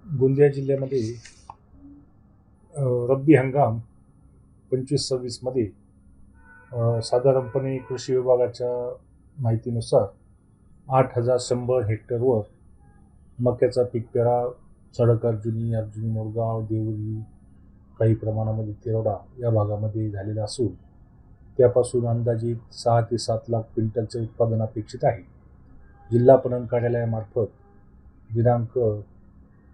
गोंदिया जिल्ह्यामध्ये रब्बी हंगाम 25-26 मध्ये साधारणपणे कृषी विभागाच्या माहितीनुसार 8,100 हेक्टरवर मक्याचा पीक पेरा सडक अर्जुनी मोरगाव देवरी काही प्रमाणामध्ये तिरोडा या भागामध्ये झालेला असून त्यापासून अंदाजित 6 ते 7 लाख क्विंटलचे उत्पादन अपेक्षित आहे. जिल्हा पणन कार्यालयामार्फत दिनांक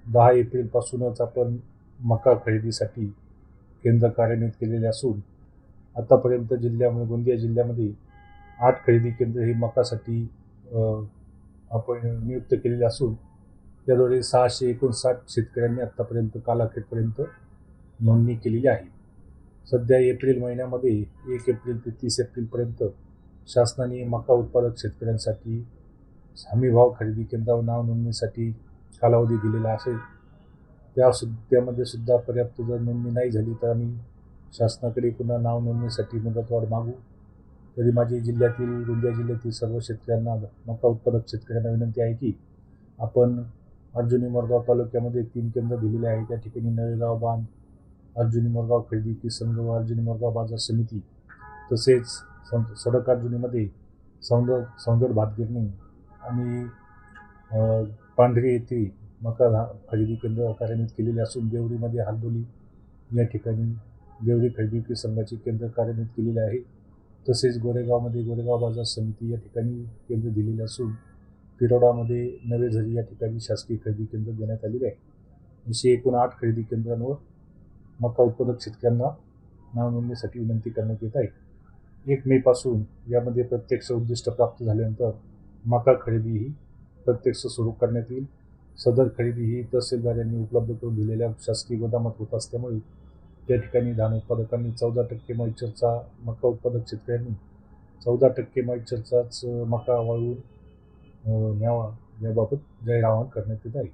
10 एप्रिलपासूनच आपण मका खरेदीसाठी केंद्र कार्यान्वित केलेले असून आतापर्यंत गोंदिया जिल्ह्यामध्ये 8 खरेदी केंद्र ही मकासाठी आपण नियुक्त केलेले असून त्याद्वारे 659 शेतकऱ्यांनी आतापर्यंत कालअखेरपर्यंत नोंदणी केलेली आहे. सध्या एप्रिल महिन्यामध्ये 1 एप्रिल ते 30 एप्रिलपर्यंत शासनाने मका उत्पादक शेतकऱ्यांसाठी हमीभाव खरेदी केंद्रावर नाव नोंदणीसाठी कालावधी दिलेला असेल. त्यामध्ये सुद्धा पर्याप्त जर नोंदणी नाही झाली तर आम्ही शासनाकडे पुन्हा नाव नोंदणीसाठी मुदतवाढ मागू. तरी माझी गोंदिया जिल्ह्यातील सर्व शेतकऱ्यांना, मका उत्पादक शेतकऱ्यांना विनंती आहे की आपण अर्जुनी मोरगाव तालुक्यामध्ये 3 केंद्र दिलेले आहे. त्या ठिकाणी नळेगाव बांध, अर्जुनी मोरगाव खरेदी संघ व अर्जुनी मोरगाव बाजार समिती, तसेच सडक अर्जुनीमध्ये सौंदड भातगिरणी आणि पांढरे येथे मका खरेदी केंद्र कार्यान्वित केलेले असून देवरीमध्ये हालदोली या ठिकाणी देवरी खरेदी संघाचे केंद्र कार्यान्वित केलेले आहे. तसेच गोरेगावमध्ये गोरेगाव बाजार समिती या ठिकाणी केंद्र दिलेले असून तिरोडामध्ये नवेझरी या ठिकाणी शासकीय खरेदी केंद्र देण्यात आलेले आहे. असे एकूण 8 खरेदी केंद्रांवर मका उत्पादक शेतकऱ्यांना नाव नोंदणीसाठी विनंती करण्यात येत आहे. 1 मेपासून यामध्ये प्रत्यक्ष उद्दिष्ट प्राप्त झाल्यानंतर मका खरेदी ही प्रत्यक्ष सुरू करण्यात येईल. सदर खरेदी ही तहसीलदार यांनी उपलब्ध करून दिलेल्या शासकीय गोदामात होत असल्यामुळे त्या ठिकाणी धान उत्पादकांनी 14% मॉइश्चरचा, मका उत्पादक शेतकऱ्यांनी 14% मॉइश्चरचाच मका वाळवून न्यावा याबाबत जाहीर आवाहन करण्यात येत आहे.